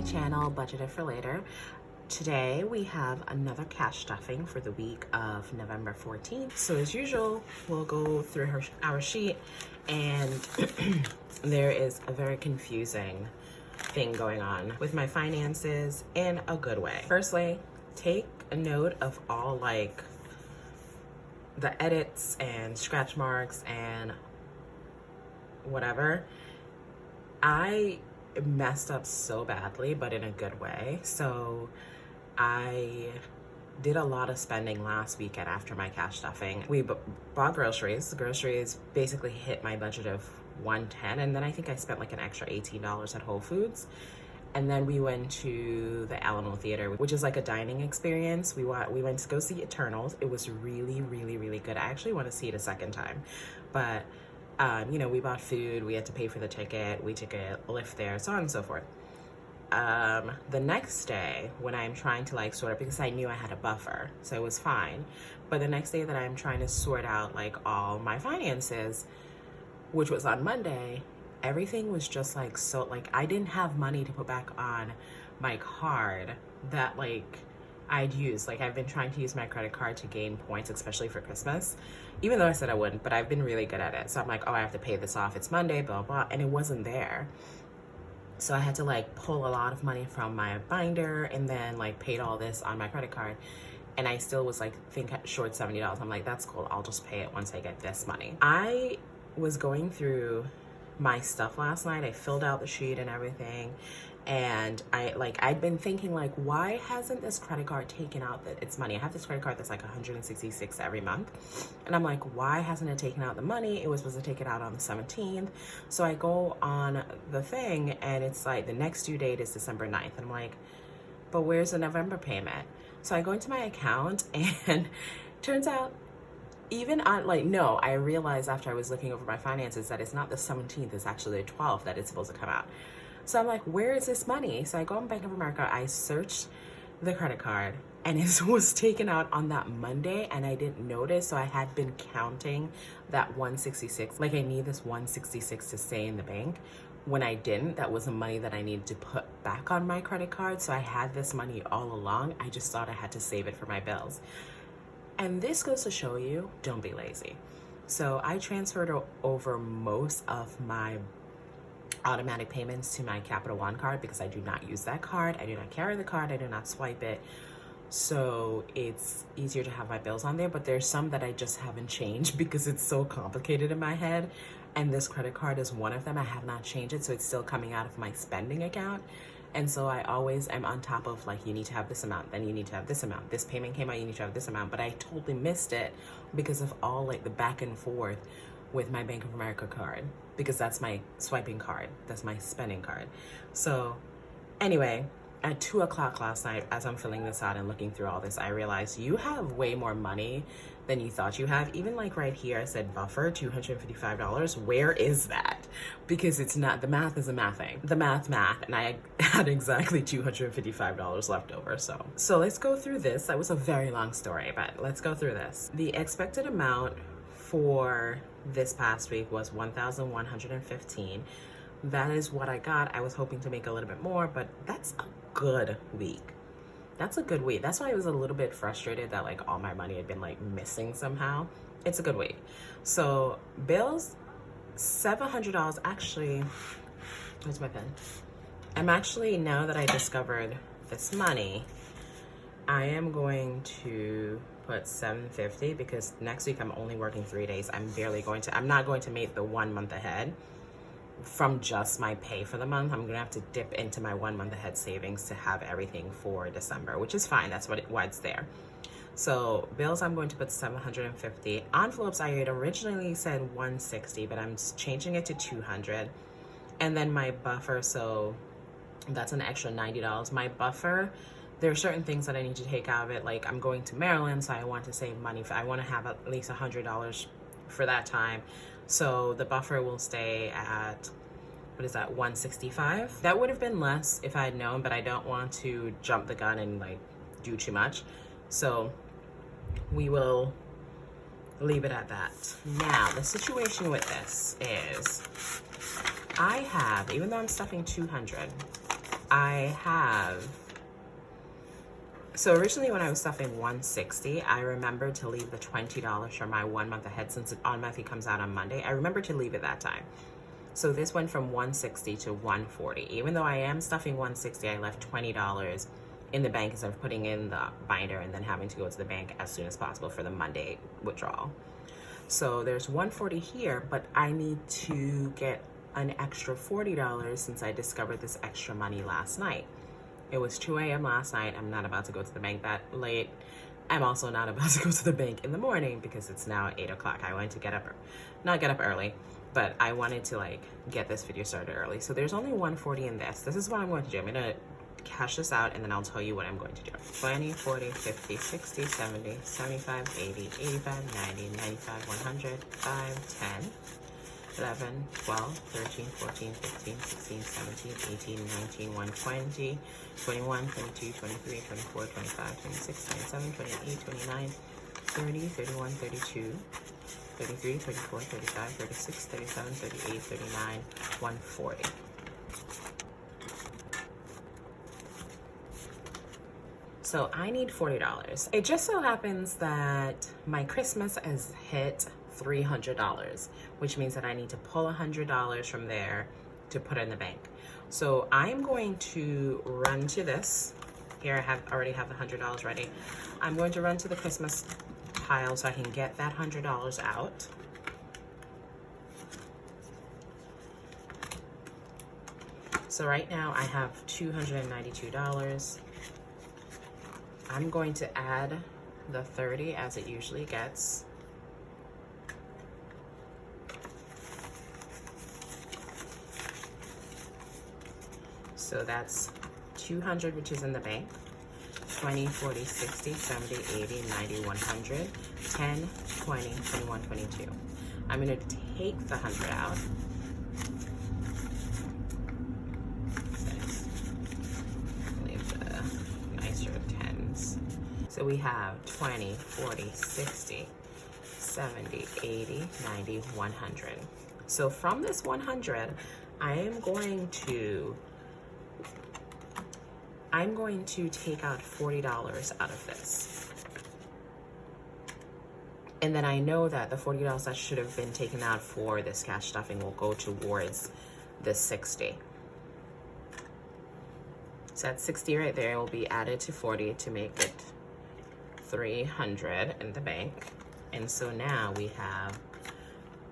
channel, Budgeted for Later. Today we have another cash stuffing for the week of November 14th. So as usual, we'll go through our sheet, and there is a very confusing thing going on with my finances in a good way. Firstly, take a note of all like the edits and scratch marks and whatever. I messed up so badly, but in a good way. So I did a lot of spending last weekend after my cash stuffing. We bought groceries. The groceries basically hit my budget of $110, and then I think I spent like an extra $18 at Whole Foods. And then we went to the Alamo Theater, which is like a dining experience. We went to go see Eternals. It was really, really, really good. I actually want to see it a second time. But you know, we bought food, we had to pay for the ticket, we took a lift there, so on and so forth. The next day, when I'm trying to like sort of, because I knew I had a buffer, so it was fine. But the next day that I'm trying to sort out like all my finances, which was on Monday, everything was just like, so like I didn't have money to put back on my card that like I'd use. Like I've been trying to use my credit card to gain points, especially for Christmas, even though I said I wouldn't, but I've been really good at it. So I'm like, oh, I have to pay this off. It's Monday, blah, blah, and it wasn't there. So I had to like pull a lot of money from my binder and then like paid all this on my credit card. And I still was like, short $70. I'm like, that's cool. I'll just pay it once I get this money. I was going through my stuff last night. I filled out the sheet and everything. And I'd been thinking like, why hasn't this credit card taken out its money? I have this credit card that's like $166 every month. And I'm like, why hasn't it taken out the money? It was supposed to take it out on the 17th. So I go on the thing and it's like the next due date is December 9th. And I'm like, but where's the November payment? So I go into my account and turns out even on like, no, I realized after I was looking over my finances that it's not the 17th, it's actually the 12th that it's supposed to come out. So I'm like, where is this money? So I go on Bank of America, I searched the credit card, and it was taken out on that Monday, and I didn't notice. So I had been counting that 166, like I need this 166 to stay in the bank. When I didn't, that was the money that I needed to put back on my credit card. So I had this money all along. I just thought I had to save it for my bills. And this goes to show you, don't be lazy. So I transferred over most of my automatic payments to my Capital One card because I do not use that card. I do not carry the card. I do not swipe it. So it's easier to have my bills on there, but there's some that I just haven't changed because it's so complicated in my head. And this credit card is one of them. I have not changed it, so it's still coming out of my spending account. And so I always am on top of like, you need to have this amount, then you need to have this amount. This payment came out, you need to have this amount. But I totally missed it because of all like the back and forth with my Bank of America card, because that's my swiping card, that's my spending card. So anyway, at 2 o'clock last night, as I'm filling this out and looking through all this, I realized you have way more money than you thought you have. Even like right here, I said buffer, $255. Where is that? Because it's not, the math is a mathing. The math, and I had exactly $255 left over. So let's go through this. That was a very long story, but let's go through this. The expected amount for this past week was $1,115. That is what I got. I was hoping to make a little bit more, but that's a good week. That's a good week. That's why I was a little bit frustrated that like all my money had been like missing somehow. It's a good week. So bills, $700. Actually, where's my pen? I'm actually, now that I discovered this money, I am going to put $750 because next week I'm only working 3 days. I'm not going to make the 1 month ahead from just my pay for the month. I'm gonna have to dip into my 1 month ahead savings to have everything for December, which is fine. That's why it's there. So bills, I'm going to put $750. Envelopes, I had originally said $160, but I'm changing it to $200. And then my buffer, so that's an extra $90. My buffer, there are certain things that I need to take out of it. Like I'm going to Maryland, so I want to save money. I want to have at least $100 for that time. So the buffer will stay at, what is that, 165? That would have been less if I had known, but I don't want to jump the gun and like do too much. So we will leave it at that. Now, the situation with this is I have, even though I'm stuffing 200, I have, so originally when I was stuffing $160, I remembered to leave the $20 for my 1 month ahead, since it automatically comes out on Monday. I remembered to leave it that time. So this went from $160 to $140. Even though I am stuffing $160, I left $20 in the bank instead of putting in the binder and then having to go to the bank as soon as possible for the Monday withdrawal. So there's $140 here, but I need to get an extra $40 since I discovered this extra money last night. It was 2 a.m. last night. I'm not about to go to the bank that late. I'm also not about to go to the bank in the morning because it's now 8 o'clock. I wanted to not get up early, but I wanted to like get this video started early. So there's only $140 in this. This is what I'm going to do. I'm going to cash this out and then I'll tell you what I'm going to do. 20, 40, 50, 60, 70, 75, 80, 85, 90, 95, 100, 5, 10, 11, 12, 13, 14, 15, 16, 17, 18, 19, 120, 21, 22, 23, 24, 25, 26, 27, 28, 29, 30, 31, 32, 33, 34, 35, 36, 37, 38, 39, 140. So I need $40. It just so happens that my Christmas has hit $300, which means that I need to pull $100 from there to put in the bank. So I'm going to run to this. Here I already have the $100 ready. I'm going to run to the Christmas pile so I can get that $100 out. So right now I have $292. I'm going to add the 30 as it usually gets. So that's 200, which is in the bank. 20, 40, 60, 70, 80, 90, 100, 10, 20, 21, 22. I'm going to take the 100 out. Leave the nicer 10s. So we have 20, 40, 60, 70, 80, 90, 100. So from this 100, I'm going to take out $40 out of this. And then I know that the $40 that should have been taken out for this cash stuffing will go towards the 60. So that 60 right there will be added to 40 to make it 300 in the bank. And so now we have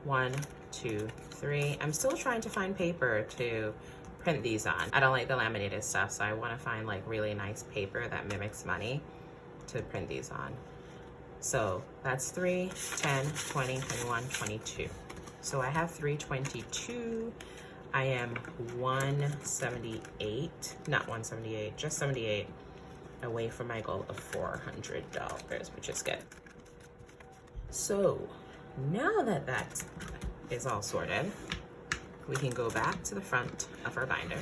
1, 2, 3. I'm still trying to find paper to print these on. I don't like the laminated stuff, so I want to find like really nice paper that mimics money to print these on. So that's 3, 10, 20, 21, 22. So I have 322. I am 178, not 178, just 78 away from my goal of $400, which is good. So now that that is all sorted, we can go back to the front of our binder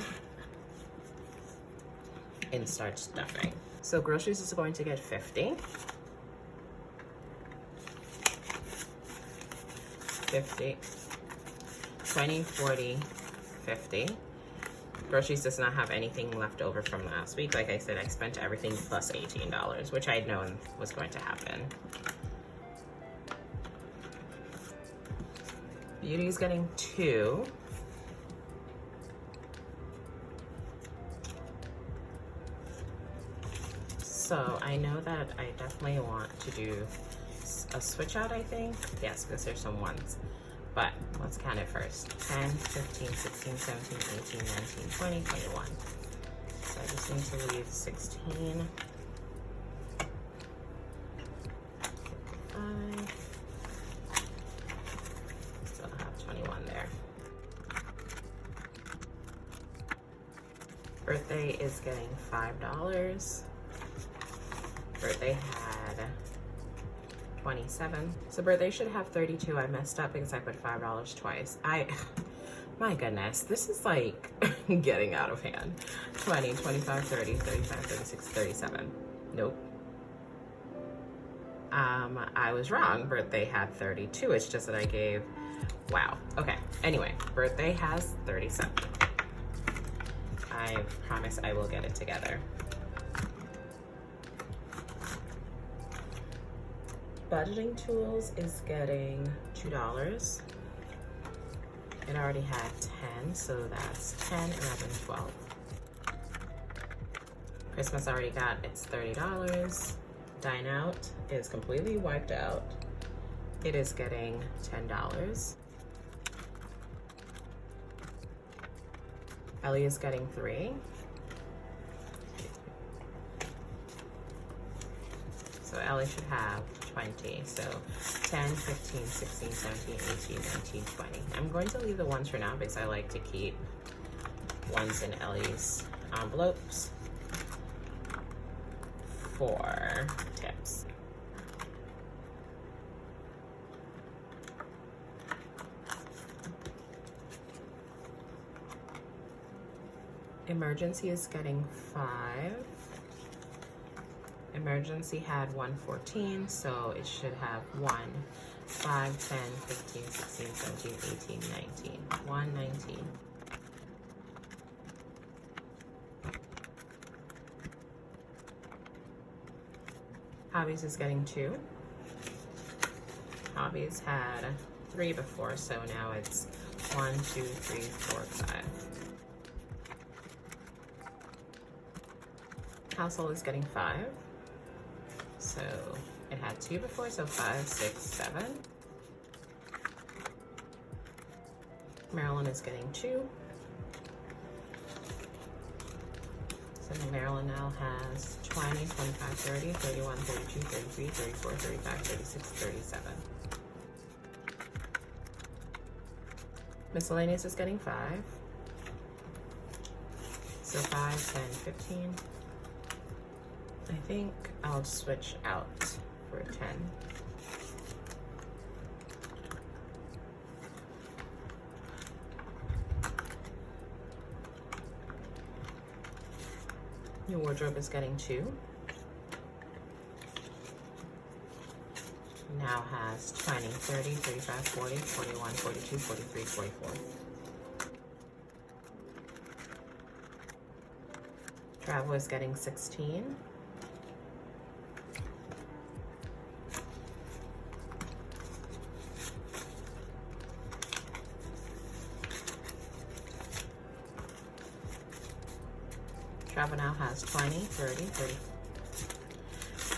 and start stuffing. So groceries is going to get 50. 50, 20, 40, 50. Groceries does not have anything left over from last week. Like I said, I spent everything plus $18, which I had known was going to happen. Beauty is getting 2. So I know that I definitely want to do a switch out, I think. Yes, because there's some ones. But let's count it first. 10, 15, 16, 17, 18, 19, 20, 21. So I just need to leave 16. 5. So I'll have 21 there. Birthday is getting $5. Birthday had 27. So birthday should have 32. I messed up because I put $5 twice. My goodness, this is like getting out of hand. 20, 25, 30, 35, 36, 37. Nope. I was wrong. Birthday had 32. It's just that I gave, wow. Okay, anyway, birthday has 37. I promise I will get it together. Budgeting tools is getting $2. It already had 10, so that's 10, 11, 12. Christmas already got its $30. Dine Out is completely wiped out. It is getting $10. Ellie is getting 3. So Ellie should have 20. So 10, 15, 16, 17, 18, 19, 20. I'm going to leave the ones for now because I like to keep ones in Ellie's envelopes for tips. Emergency is getting 5. Emergency had 114, so it should have 1, 5, 10, 15, 16, 17, 18, 19. 119. Hobbies is getting 2. Hobbies had 3 before, so now it's 1, 2, 3, 4, 5. Household is getting 5. So it had 2 before, so 5, 6, 7. Marilyn is getting 2. So Marilyn now has 20, 25, 30, 31, 32, 33, 34, 35, 36, 37. Miscellaneous is getting 5. So 5, 10, 15. I think I'll switch out for 10. Your wardrobe is getting 2. Now has 20, 30, 35, 40, 41, 42, 43, 44. Travel is getting 16. Travel now has 20, 30, 30,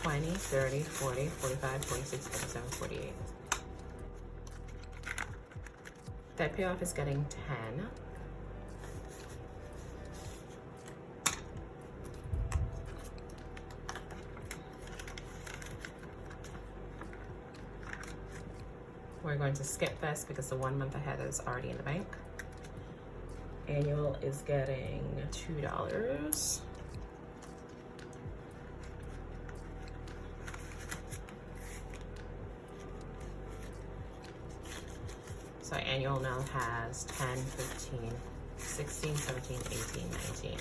20, 30, 40, 45, 46, 47, 48. Debt payoff is getting 10. We're going to skip this because the 1 month ahead is already in the bank. Annual is getting $2. So annual now has 10, 15, 16, 17, 18, 19.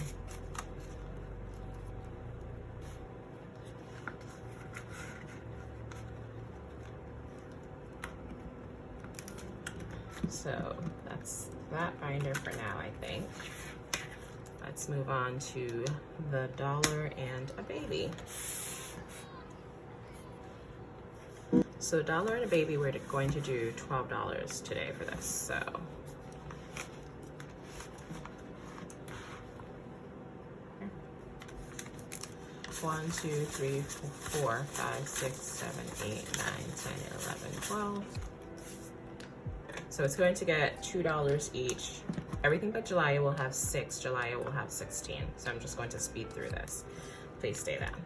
So that's that binder for now, I think. Let's move on to the dollar and a baby. So dollar and a baby, we're going to do $12 today for this. So one, 2, 3, 4, 5, 6, 7, 8, 9, 10, 11, 12. So it's going to get $2 each. Everything but Julia will have 6. Julia will have 16. So I'm just going to speed through this. Please stay down.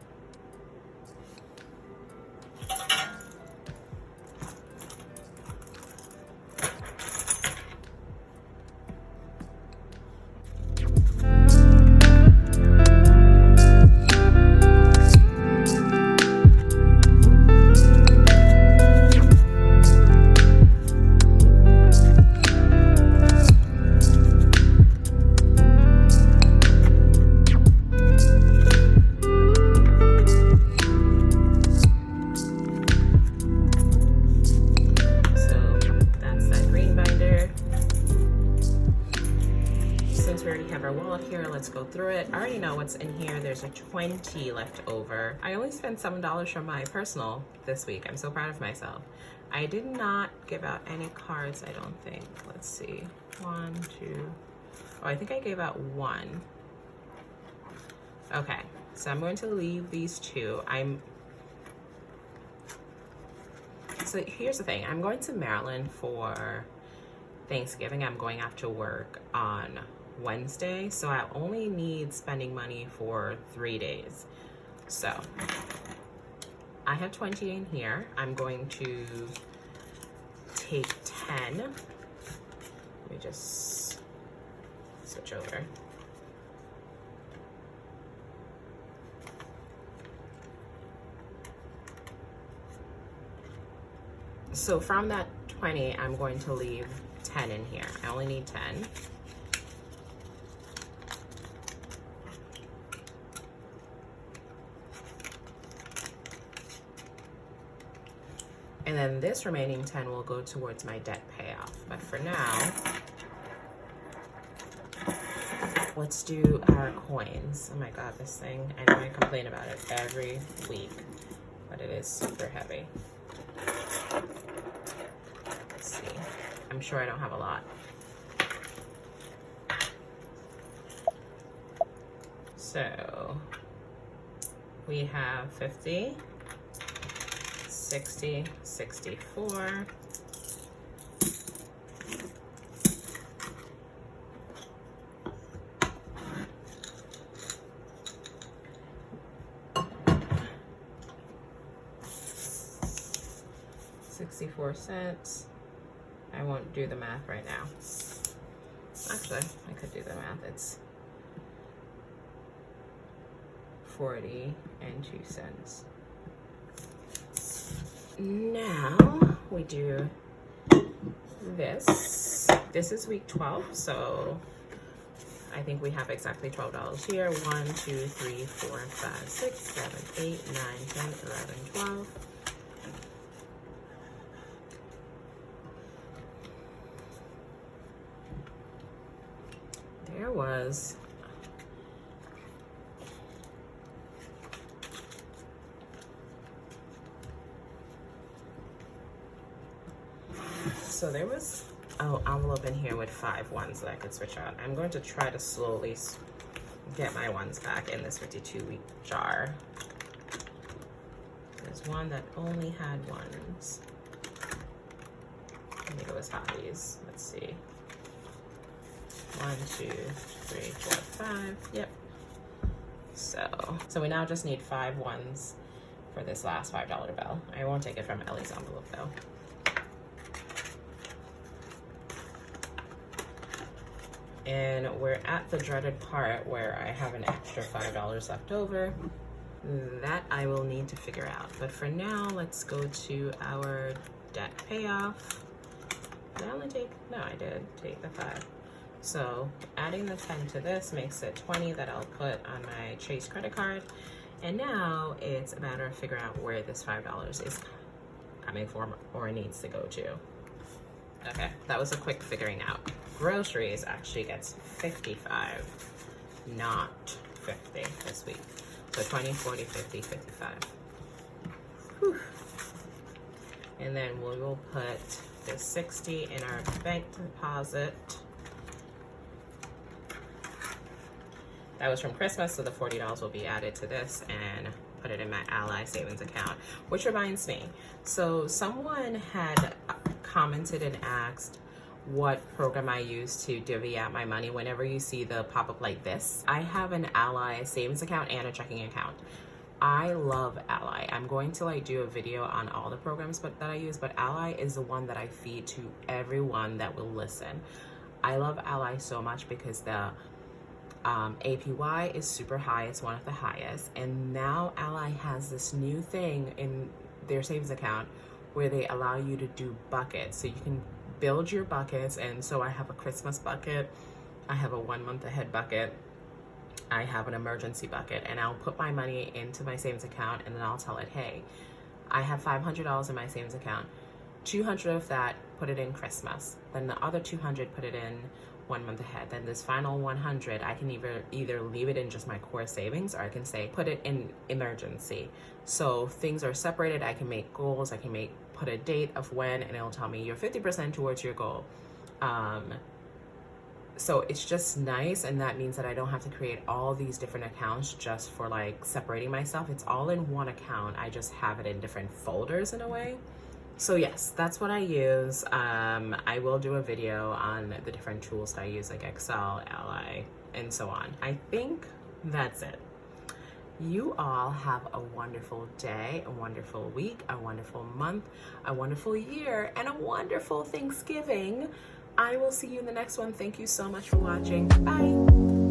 we already have our wallet here, let's go through it. I already know what's in here. There's a 20 left over. I only spent $7 from my personal this week. I'm so proud of myself. I did not give out any cards, I don't think. Let's see. 1, 2. Oh, I think I gave out 1. Okay, so I'm going to leave these 2. So here's the thing. I'm going to Maryland for Thanksgiving. I'm going after work on Wednesday, so I only need spending money for 3 days. So I have 20 in here. I'm going to take 10. Let me just switch over. So from that 20, I'm going to leave 10 in here. I only need 10. And then this remaining 10 will go towards my debt payoff. But for now, let's do our coins. Oh my God, this thing, I know I complain about it every week, but it is super heavy. Let's see. I'm sure I don't have a lot. So we have 50, 60, 64, 64 cents. I won't do the math right now. Actually, I could do the math. It's 40 and 2 cents. Now we do this. This is week 12, so I think we have exactly $12 here. 1, 2, 3, 4, 5, 6, 7, 8, 9, 10, 11, 12. There was an envelope in here with 5 ones that I could switch out. I'm going to try to slowly get my ones back in this 52-week jar. There's one that only had ones. I think it was hobbies. Let's see. 1, 2, 3, 4, 5. Yep. So we now just need 5 ones for this last $5 bill. I won't take it from Ellie's envelope though. And we're at the dreaded part where I have an extra $5 left over. That I will need to figure out. But for now, let's go to our debt payoff. Did I only take? No, I did take the 5. So adding the 10 to this makes it 20 that I'll put on my Chase credit card. And now it's a matter of figuring out where this $5 is coming from or needs to go to. Okay, that was a quick figuring out. Groceries actually gets 55, not 50 this week. So 20, 40, 50, 55. Whew. And then we will put the 60 in our bank deposit. That was from Christmas, so the $40 will be added to this and put it in my Ally savings account. Which reminds me, so someone had commented and asked what program I use to divvy out my money whenever you see the pop-up like this. I have an Ally savings account and a checking account. I love Ally. I'm going to do a video on all the programs that I use, but Ally is the one that I feed to everyone that will listen. I love Ally so much because the APY is super high. It's one of the highest. And now Ally has this new thing in their savings account where they allow you to do buckets. So you can build your buckets. And so I have a Christmas bucket. I have a 1 month ahead bucket. I have an emergency bucket. And I'll put my money into my savings account and then I'll tell it, hey, I have $500 in my savings account. 200 of that put it in Christmas. Then the other 200, put it in 1 month ahead. Then this final 100, I can either leave it in just my core savings, or I can say put it in emergency. So things are separated. I can make goals. I can put a date of when, and it'll tell me you're 50% towards your goal. So it's just nice, and that means that I don't have to create all these different accounts just for like separating myself. It's all in one account. I just have it in different folders in a way. So yes, that's what I use. I will do a video on the different tools that I use, like Excel, Ally, and so on. I think that's it. You all have a wonderful day, a wonderful week, a wonderful month, a wonderful year, and a wonderful Thanksgiving. I will see you in the next one. Thank you so much for watching. Bye.